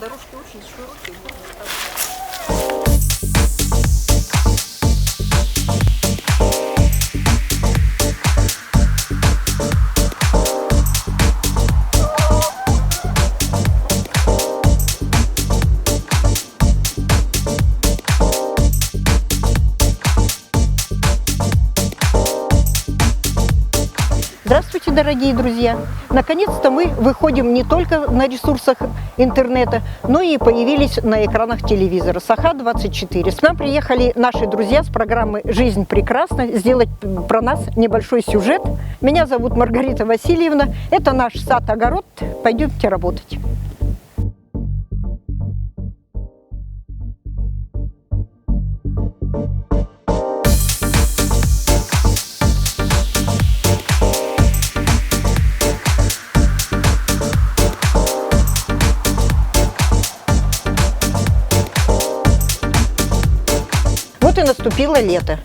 Дорожки очень широкие. Здравствуйте, дорогие друзья! Наконец-то мы выходим не только на ресурсах интернета, но и появились на экранах телевизора Саха-24. С нами приехали наши друзья с программы «Жизнь прекрасна» сделать про нас небольшой сюжет. Меня зовут Маргарита Васильевна. Это наш сад-огород. Пойдемте работать. Вот и наступило лето,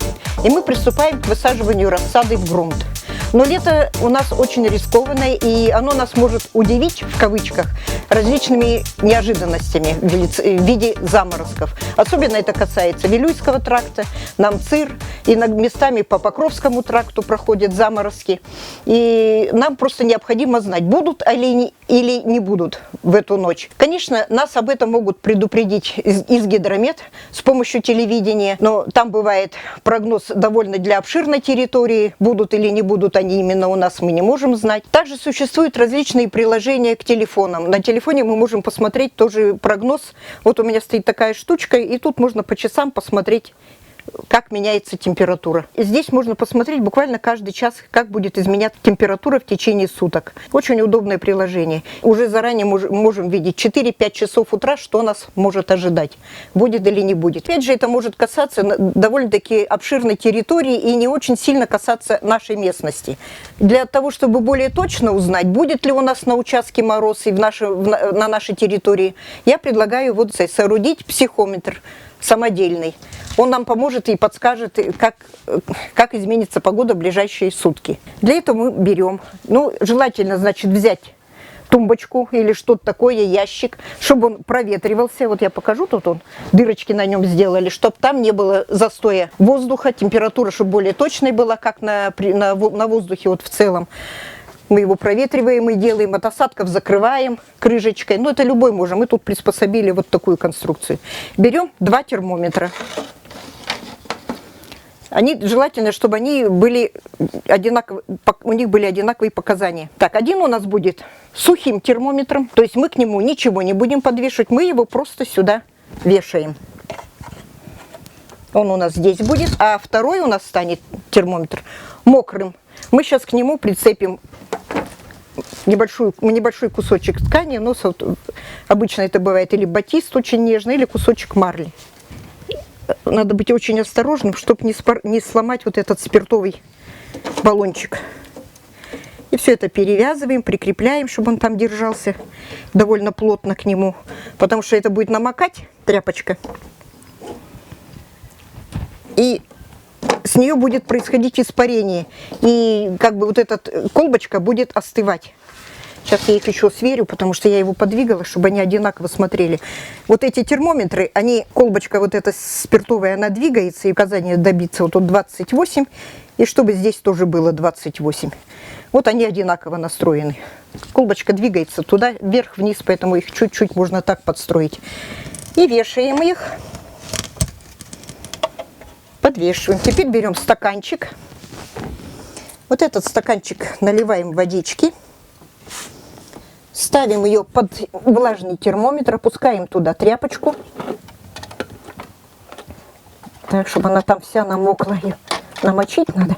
и мы приступаем к высаживанию рассады в грунт. Но лето у нас очень рискованное, и оно нас может удивить, в кавычках, различными неожиданностями в виде заморозков. Особенно это касается Вилюйского тракта, Намцир, и местами по Покровскому тракту проходят заморозки. И нам просто необходимо знать, будут или не будут в эту ночь. Конечно, нас об этом могут предупредить из гидромет с помощью телевидения, но там бывает прогноз довольно для обширной территории, будут или не будут они именно у нас, мы не можем знать. Также существуют различные приложения к телефонам. На телефоне мы можем посмотреть тоже прогноз. Вот у меня стоит такая штучка, и тут можно по часам посмотреть, как меняется температура. И здесь можно посмотреть буквально каждый час, как будет изменяться температура в течение суток. Очень удобное приложение. Уже заранее можем видеть 4-5 часов утра, что нас может ожидать. Будет или не будет. Опять же, это может касаться довольно-таки обширной территории и не очень сильно касаться нашей местности. Для того, чтобы более точно узнать, будет ли у нас на участке мороз и на нашей территории, я предлагаю вот соорудить психометр самодельный. Он нам поможет и подскажет, как изменится погода в ближайшие сутки. Для этого мы берем, желательно, значит, взять тумбочку или что-то такое, ящик, чтобы он проветривался. Вот я покажу, тут дырочки на нем сделали, чтобы там не было застоя воздуха, температура, чтобы более точной была, как на воздухе вот в целом. Мы его проветриваем и делаем, от осадков закрываем крышечкой. Это любой можем. Мы тут приспособили вот такую конструкцию. Берем 2 термометра. Желательно, чтобы они были одинаковые, у них были одинаковые показания. Так, один у нас будет сухим термометром, то есть мы к нему ничего не будем подвешивать, мы его просто сюда вешаем. Он у нас здесь будет, а второй у нас станет термометр мокрым. Мы сейчас к нему прицепим небольшой кусочек ткани, но обычно это бывает или батист очень нежный, или кусочек марли. Надо быть очень осторожным, чтобы не сломать вот этот спиртовый баллончик. И все это перевязываем, прикрепляем, чтобы он там держался довольно плотно к нему, потому что это будет намокать тряпочка. И с нее будет происходить испарение, и вот эта колбочка будет остывать. Сейчас я их еще сверю, потому что я его подвигала, чтобы они одинаково смотрели. Вот эти термометры, колбочка вот эта спиртовая, она двигается, и указание добиться вот тут 28, и чтобы здесь тоже было 28. Вот они одинаково настроены. Колбочка двигается туда, вверх, вниз, поэтому их чуть-чуть можно так подстроить. И вешаем их. Подвешиваем. Теперь берем стаканчик. Вот этот стаканчик наливаем водички. Ставим ее под влажный термометр, опускаем туда тряпочку. Так, чтобы она там вся намокла. Ее намочить надо.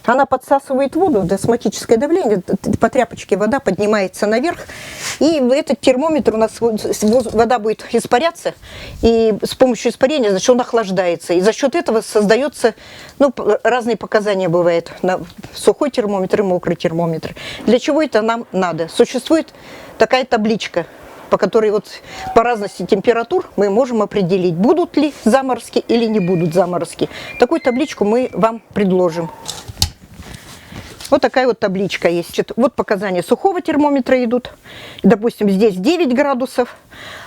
Она подсасывает воду, осматическое давление, по тряпочке вода поднимается наверх, и в этот термометр у нас вода будет испаряться, и с помощью испарения, значит, он охлаждается, и за счет этого создается, разные показания бывают, на сухой термометр и мокрый термометр. Для чего это нам надо? Существует такая табличка, по которой по разности температур мы можем определить, будут ли заморозки или не будут заморозки. Такую табличку мы вам предложим. Вот такая вот табличка есть. Вот показания сухого термометра идут. Допустим, здесь 9 градусов,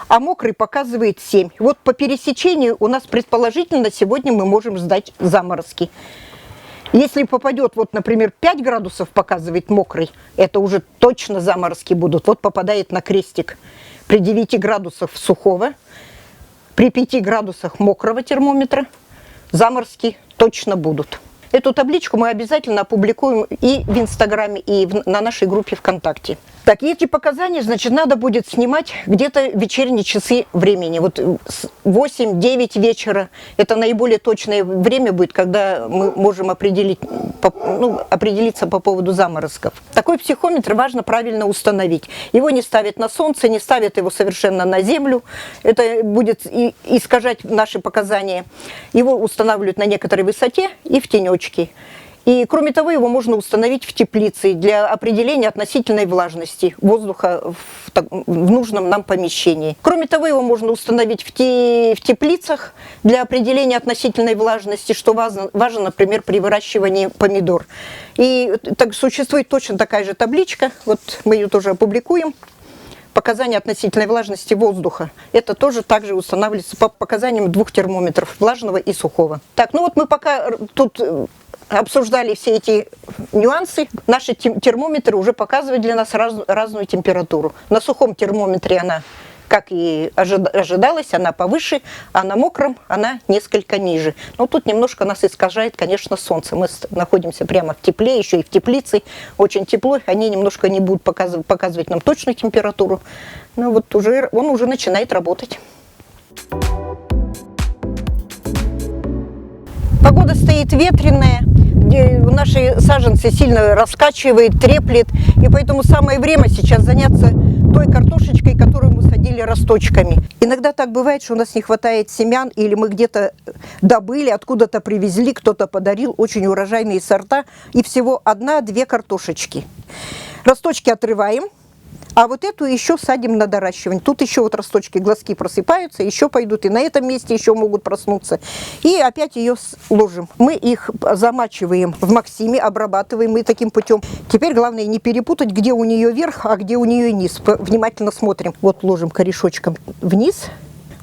а мокрый показывает 7. Вот по пересечению у нас предположительно сегодня мы можем ждать заморозки. Если попадет, вот, например, 5 градусов показывает мокрый, это уже точно заморозки будут. Вот попадает на крестик. При 9 градусах сухого, при 5 градусах мокрого термометра заморозки точно будут. Эту табличку мы обязательно опубликуем и в Инстаграме, и на нашей группе ВКонтакте. Так, эти показания, значит, надо будет снимать где-то в вечерние часы времени. Вот 8-9 вечера. Это наиболее точное время будет, когда мы можем определиться по поводу заморозков. Такой психометр важно правильно установить. Его не ставят на солнце, не ставят его совершенно на землю. Это будет искажать наши показания. Его устанавливают на некоторой высоте и в тенечке. И, кроме того, его можно установить в теплице для определения относительной влажности воздуха в нужном нам помещении. Кроме того, его можно установить в теплицах для определения относительной влажности, что важно, например, при выращивании помидор. И так, существует точно такая же табличка, вот мы ее тоже опубликуем. Показания относительной влажности воздуха. Это тоже также устанавливается по показаниям 2 термометров, влажного и сухого. Так, ну вот мы пока тут обсуждали все эти нюансы. Наши термометры уже показывают для нас разную температуру. На сухом термометре она, как и ожидалось, она повыше, а на мокром она несколько ниже. Но тут немножко нас искажает, конечно, солнце. Мы находимся прямо в тепле, еще и в теплице. Очень тепло, они немножко не будут показывать нам точную температуру. Но вот он уже начинает работать. Погода стоит ветреная, наши саженцы сильно раскачивает, треплет, и поэтому самое время сейчас заняться той картошечкой, которую мы садили росточками. Иногда так бывает, что у нас не хватает семян, или мы где-то добыли, откуда-то привезли, кто-то подарил очень урожайные сорта, и всего 1-2 картошечки. Росточки отрываем. А вот эту еще садим на доращивание. Тут еще вот росточки, глазки просыпаются, еще пойдут, и на этом месте еще могут проснуться. И опять ее ложим. Мы их замачиваем в Максиме, обрабатываем и таким путем. Теперь главное не перепутать, где у нее верх, а где у нее низ. Внимательно смотрим. Вот ложим корешочком вниз.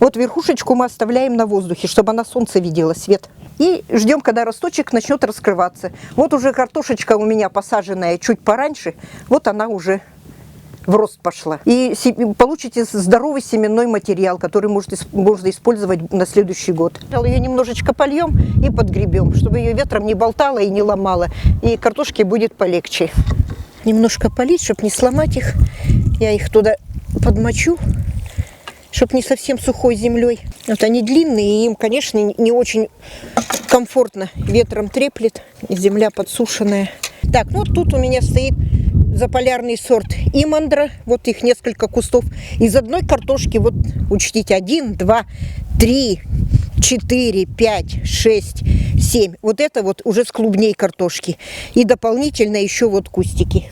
Вот верхушечку мы оставляем на воздухе, чтобы она солнце видела, свет. И ждем, когда росточек начнет раскрываться. Вот уже картошечка у меня посаженная чуть пораньше. Вот она уже в рост пошла. И получите здоровый семенной материал, который можно использовать на следующий год. Ее немножечко польем и подгребем, чтобы ее ветром не болтало и не ломало. И картошке будет полегче. Немножко полить, чтобы не сломать их. Я их туда подмочу, чтобы не совсем сухой землей. Вот они длинные, и им, конечно, не очень комфортно. Ветром треплет, земля подсушенная. Так, ну вот тут у меня стоит заполярный сорт имандра, вот их несколько кустов. Из одной картошки, вот учтите, 1, 2, 3, 4, 5, 6, 7. Вот это вот уже с клубней картошки. И дополнительно еще вот кустики.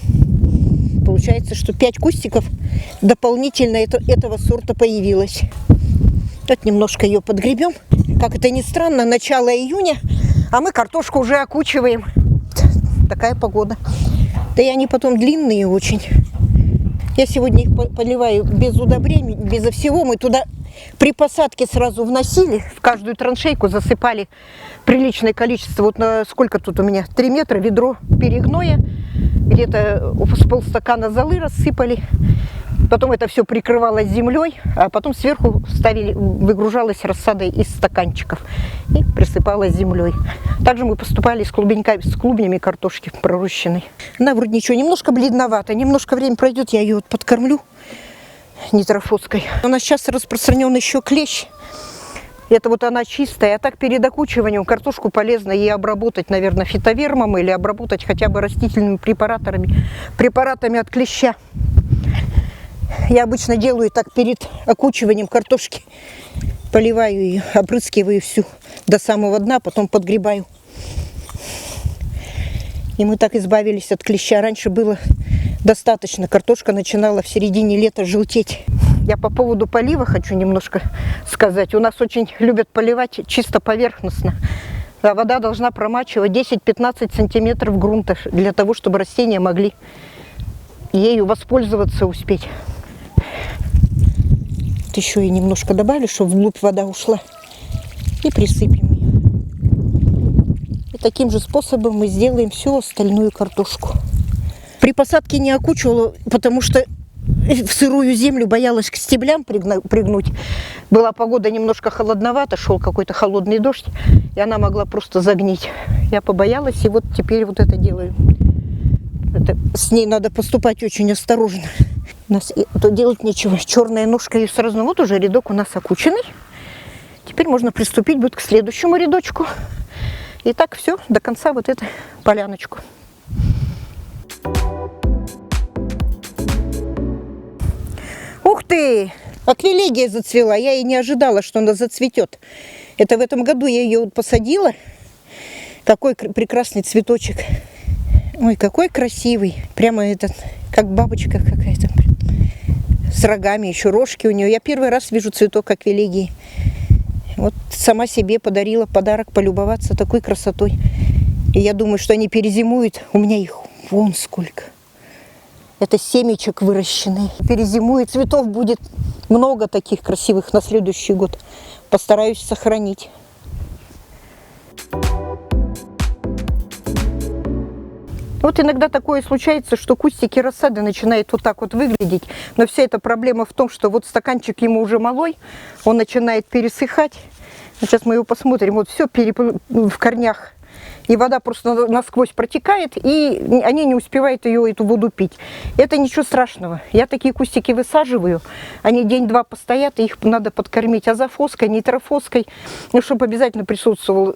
Получается, что 5 кустиков дополнительно этого сорта появилось. Вот немножко ее подгребем. Как это ни странно, начало июня, а мы картошку уже окучиваем. Такая погода. Да и они потом длинные очень. Я сегодня их поливаю без удобрений, безо всего. Мы туда при посадке сразу вносили, в каждую траншейку засыпали приличное количество. Вот на сколько тут у меня? 3 метра ведро перегноя. Где-то с полстакана золы рассыпали. Потом это все прикрывалось землей, а потом сверху выгружалась рассада из стаканчиков и присыпалась землей. Также мы поступали с клубнями картошки пророщенной. Она вроде ничего, немножко бледновата, немножко время пройдет, я ее вот подкормлю нитрофоской. У нас сейчас распространен еще клещ. Это вот она чистая, а так перед окучиванием картошку полезно ей обработать, наверное, фитовермом или обработать хотя бы растительными препаратами от клеща. Я обычно делаю так перед окучиванием картошки. Поливаю ее, опрыскиваю всю до самого дна, потом подгребаю. И мы так избавились от клеща. Раньше было достаточно. Картошка начинала в середине лета желтеть. Я по поводу полива хочу немножко сказать. У нас очень любят поливать чисто поверхностно. А вода должна промачивать 10-15 сантиметров грунта для того, чтобы растения могли ею воспользоваться, успеть. Вот еще я немножко добавлю, чтобы вглубь вода ушла. И присыпем ее. И таким же способом мы сделаем всю остальную картошку. При посадке не окучивала, потому что в сырую землю боялась к стеблям пригнуть. Была погода немножко холодновата, шел какой-то холодный дождь, и она могла просто загнить. Я побоялась, и вот теперь вот это делаю. С ней надо поступать очень осторожно. У нас тут делать нечего. Черная ножка ее сразу. Вот уже рядок у нас окученный. Теперь можно приступить будет к следующему рядочку. И так все до конца вот эту поляночку. Ух ты! Аквилегия зацвела. Я и не ожидала, что она зацветет. Это в этом году я ее вот посадила. Такой прекрасный цветочек. Ой, какой красивый. Прямо этот, как бабочка какая-то. С рогами, еще рожки у нее. Я первый раз вижу цветок аквилегии. Вот сама себе подарила подарок полюбоваться такой красотой. И я думаю, что они перезимуют. У меня их вон сколько. Это семечек выращенный. Перезимует. Цветов будет много таких красивых на следующий год. Постараюсь сохранить. Вот иногда такое случается, что кустики рассады начинают вот так вот выглядеть. Но вся эта проблема в том, что вот стаканчик ему уже малой, он начинает пересыхать. Сейчас мы его посмотрим. Вот все в корнях. И вода просто насквозь протекает, и они не успевают эту воду пить. Это ничего страшного. Я такие кустики высаживаю. Они день-два постоят, и их надо подкормить азофоской, нитрофоской, ну, чтобы обязательно присутствовал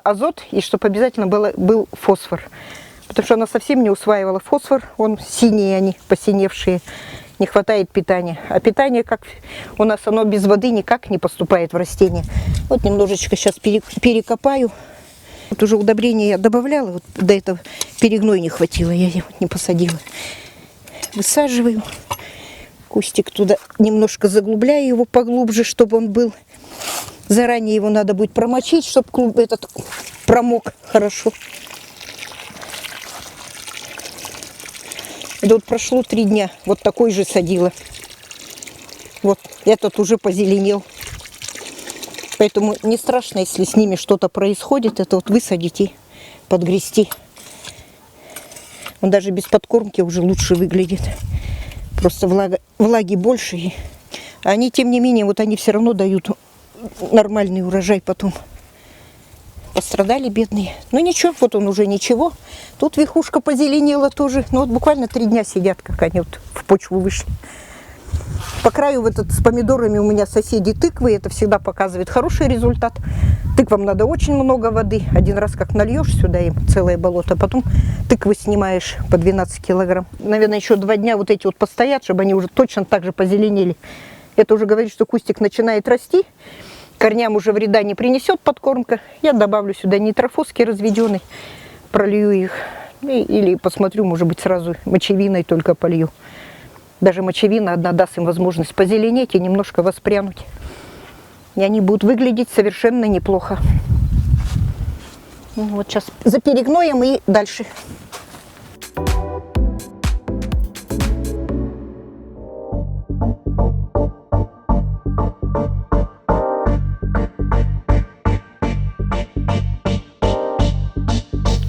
азот, и чтобы обязательно был фосфор. Потому что она совсем не усваивала фосфор, он синие, они посиневшие, не хватает питания. А питание, как у нас, оно без воды никак не поступает в растение. Вот немножечко сейчас перекопаю. Вот уже удобрения я добавляла, вот до этого перегной не хватило, я его не посадила. Высаживаю кустик туда, немножко заглубляю его поглубже, чтобы он был. Заранее его надо будет промочить, чтобы клуб этот промок хорошо. Да вот прошло 3 дня, вот такой же садила. Вот этот уже позеленел. Поэтому не страшно, если с ними что-то происходит, это вот высадить и подгрести. Он даже без подкормки уже лучше выглядит. Просто влаги больше. А они, тем не менее, вот они все равно дают нормальный урожай потом. Пострадали бедные. Ну ничего, вот он уже ничего. Тут верхушка позеленела тоже. Ну вот буквально 3 дня сидят, как они вот в почву вышли. По краю с помидорами у меня соседи тыквы. Это всегда показывает хороший результат. Тыквам надо очень много воды. Один раз как нальешь сюда им целое болото, потом тыквы снимаешь по 12 килограмм. Наверное, еще 2 дня вот эти вот постоят, чтобы они уже точно так же позеленели. Это уже говорит, что кустик начинает расти. Корням уже вреда не принесет подкормка. Я добавлю сюда нитрофоски разведенный, пролью их. Или посмотрю, может быть, сразу мочевиной только полью. Даже мочевина одна даст им возможность позеленеть и немножко воспрянуть. И они будут выглядеть совершенно неплохо. Вот сейчас заперегноем и дальше.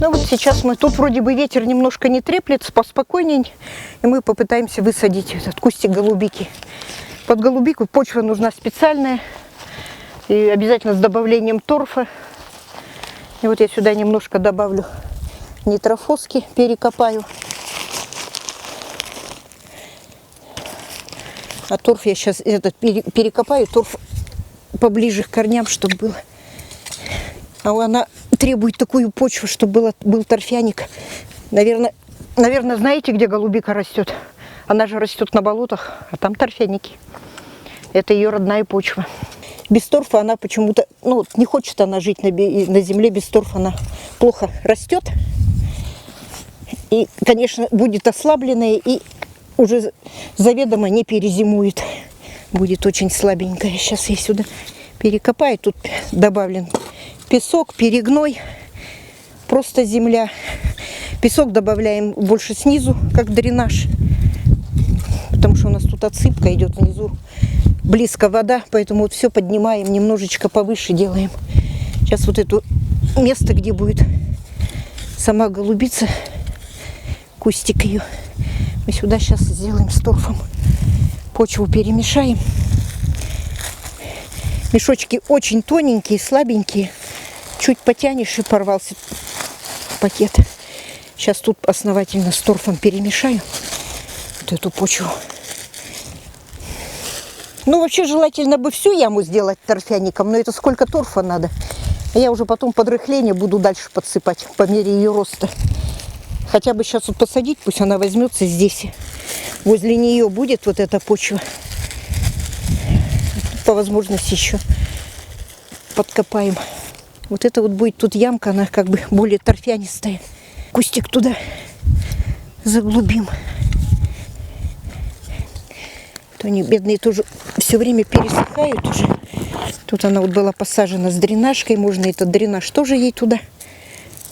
Ну вот сейчас мы, тут вроде бы ветер немножко не треплет, поспокойней, и мы попытаемся высадить этот кустик голубики. Под голубику почва нужна специальная, и обязательно с добавлением торфа. И вот я сюда немножко добавлю нитрофоски, перекопаю. А торф я сейчас перекопаю, торф поближе к корням, чтобы было. А она требует такую почву, чтобы был торфяник. Наверное, знаете, где голубика растет? Она же растет на болотах, а там торфяники. Это ее родная почва. Без торфа она почему-то, ну, не хочет она жить на земле, без торфа она плохо растет. И, конечно, будет ослабленная и уже заведомо не перезимует. Будет очень слабенькая. Сейчас я сюда перекопаю, тут добавлен Песок, перегной, просто земля. Песок добавляем больше снизу, как дренаж, потому что у нас тут отсыпка идет внизу. Близко вода, поэтому вот все поднимаем, немножечко повыше делаем. Сейчас вот это место, где будет сама голубица, кустик ее, мы сюда сейчас сделаем с торфом. Почву перемешаем. Мешочки очень тоненькие, слабенькие. Чуть потянешь и порвался пакет. Сейчас тут основательно с торфом перемешаю вот эту почву. Ну, вообще, желательно бы всю яму сделать торфяником, но это сколько торфа надо. А я уже потом под рыхление буду дальше подсыпать по мере ее роста. Хотя бы сейчас вот посадить, пусть она возьмется здесь. Возле нее будет вот эта почва. По возможности еще подкопаем. Вот это вот будет тут ямка, она как бы более торфянистая. Кустик туда заглубим. То они бедные тоже все время пересыхают уже. Тут она вот была посажена с дренажкой. Можно этот дренаж тоже ей туда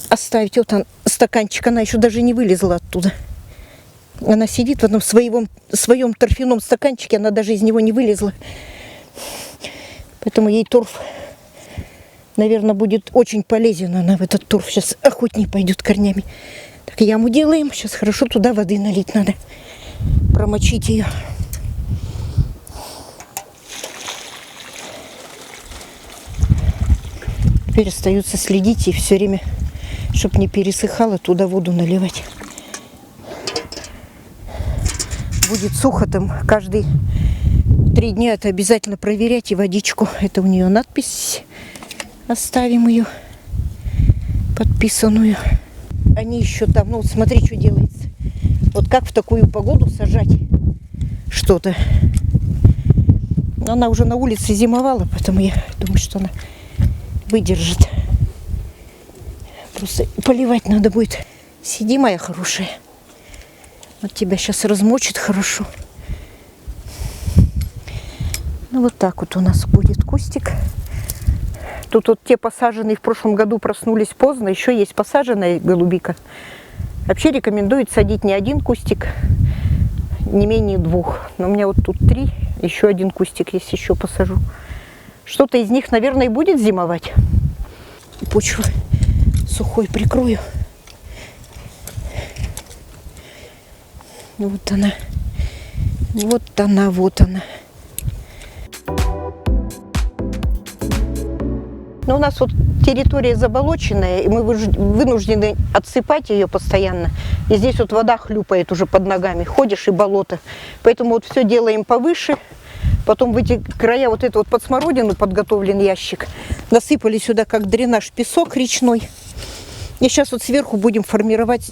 оставить. Вот он, стаканчик, она еще даже не вылезла оттуда. Она сидит в этом своем торфяном стаканчике, она даже из него не вылезла. Поэтому ей торф, наверное, будет очень полезен. Она в этот торф сейчас охотнее пойдет корнями. Так, яму делаем. Сейчас хорошо туда воды налить надо. Промочить ее. Теперь остается следить и все время, чтобы не пересыхало, туда воду наливать. Будет сухо там каждые 3 дня, это обязательно проверять и водичку. Это у нее надпись. Оставим ее подписанную. Они еще там, ну вот смотри, что делается. Вот как в такую погоду сажать что-то. Она уже на улице зимовала, поэтому я думаю, что она выдержит. Просто поливать надо будет. Сиди, моя хорошая. Вот тебя сейчас размочит хорошо. Ну вот так вот у нас будет кустик. Тут вот те посаженные в прошлом году проснулись поздно. Еще есть посаженная голубика. Вообще рекомендуют садить не один кустик, не менее 2. Но у меня вот тут 3. Еще один кустик есть, еще посажу. Что-то из них, наверное, и будет зимовать. Почву сухой прикрою. Вот она. Вот она, вот она. Но у нас вот территория заболоченная, и мы вынуждены отсыпать ее постоянно. И здесь вот вода хлюпает уже под ногами. Ходишь и болото. Поэтому вот все делаем повыше. Потом в эти края вот это вот под смородину подготовлен ящик. Насыпали сюда как дренаж песок речной. И сейчас вот сверху будем формировать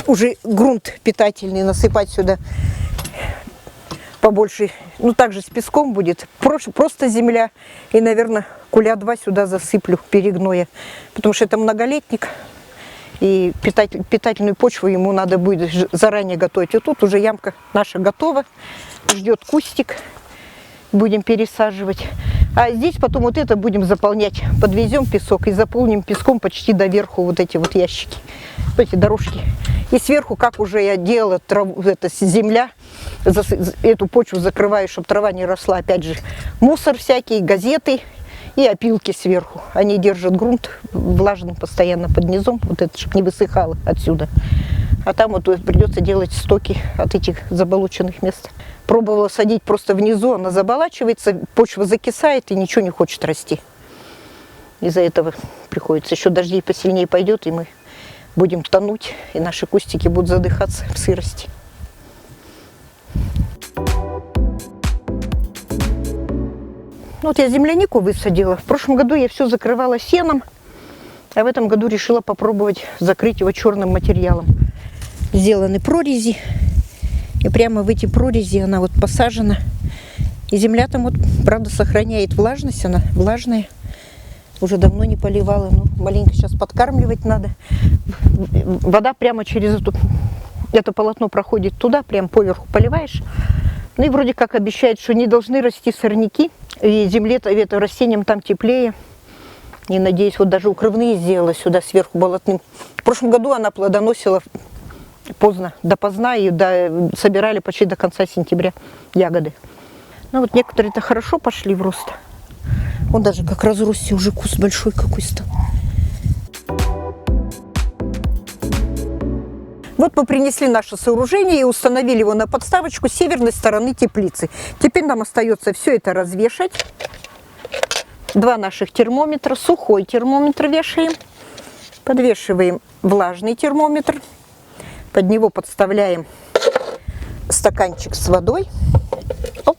уже грунт питательный, насыпать сюда побольше. Ну также с песком будет. Просто земля. И, наверное, куля 2 сюда засыплю перегноя. Потому что это многолетник. И питательную почву ему надо будет заранее готовить. И тут уже ямка наша готова. Ждет кустик. Будем пересаживать. А здесь потом вот это будем заполнять. Подвезем песок и заполним песком почти до верху вот эти вот ящики. Эти дорожки. И сверху, как уже я делала, это земля, эту почву закрываю, чтобы трава не росла. Опять же, мусор всякий, газеты и опилки сверху. Они держат грунт влажным постоянно под низом, вот это, чтобы не высыхало отсюда. А там вот придется делать стоки от этих заболоченных мест. Пробовала садить просто внизу, она заболачивается, почва закисает и ничего не хочет расти. Из-за этого приходится еще дождей посильнее пойдет, и мы будем тонуть, и наши кустики будут задыхаться в сырости. Вот я землянику высадила. В прошлом году я все закрывала сеном, а в этом году решила попробовать закрыть его черным материалом. Сделаны прорези. И прямо в эти прорези она вот посажена. И земля там вот, правда, сохраняет влажность. Она влажная. Уже давно не поливала. Ну, маленько сейчас подкармливать надо. Вода прямо через это полотно проходит туда. Прям поверху поливаешь. Ну и вроде как обещают, что не должны расти сорняки. И земле, это растениям там теплее. И, надеюсь, вот даже укрывные сделала сюда сверху болотным. В прошлом году она плодоносила поздно, допоздна, и собирали почти до конца сентября ягоды. Ну вот некоторые-то хорошо пошли в рост. Он даже как разросся, уже куст большой какой-то. Вот мы принесли наше сооружение и установили его на подставочку с северной стороны теплицы. Теперь нам остается все это развешать. Два наших термометра. Сухой термометр вешаем. Подвешиваем влажный термометр. Под него подставляем стаканчик с водой. Оп.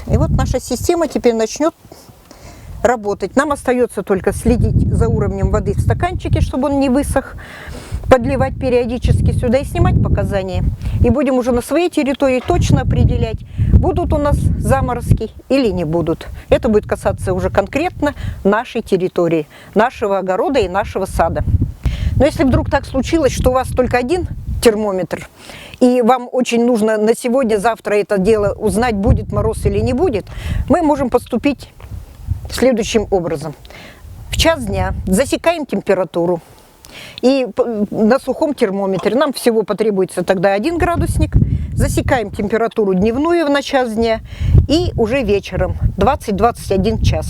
И вот наша система теперь начнет работать. Нам остается только следить за уровнем воды в стаканчике, чтобы он не высох, подливать периодически сюда и снимать показания. И будем уже на своей территории точно определять, будут у нас заморозки или не будут. Это будет касаться уже конкретно нашей территории, нашего огорода и нашего сада. Но если вдруг так случилось, что у вас только один термометр, и вам очень нужно на сегодня-завтра это дело узнать, будет мороз или не будет, мы можем поступить следующим образом. В час дня засекаем температуру. И на сухом термометре нам всего потребуется тогда 1 градусник. Засекаем температуру дневную на час дня и уже вечером 20-21 час.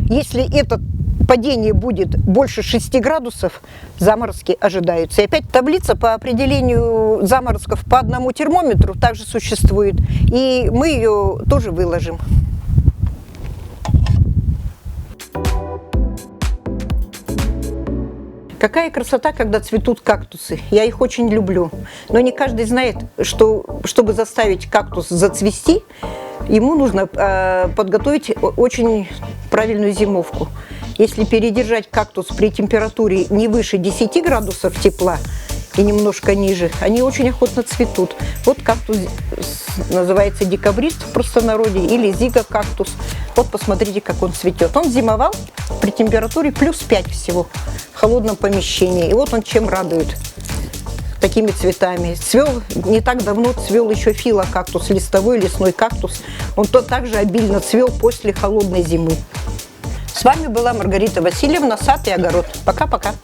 Если это падение будет больше 6 градусов, заморозки ожидаются. И опять таблица по определению заморозков по одному термометру также существует. И мы ее тоже выложим. Какая красота, когда цветут кактусы. Я их очень люблю. Но не каждый знает, что чтобы заставить кактус зацвести, ему нужно подготовить очень правильную зимовку. Если передержать кактус при температуре не выше 10 градусов тепла и немножко ниже, они очень охотно цветут. Вот кактус называется декабрист в простонародье или зига-кактус. Вот посмотрите, как он цветет. Он зимовал при температуре плюс 5 всего в холодном помещении. И вот он чем радует такими цветами. Цвел не так давно, цвел еще филокактус, листовой лесной кактус. Он также обильно цвел после холодной зимы. С вами была Маргарита Васильевна, сад и огород. Пока-пока.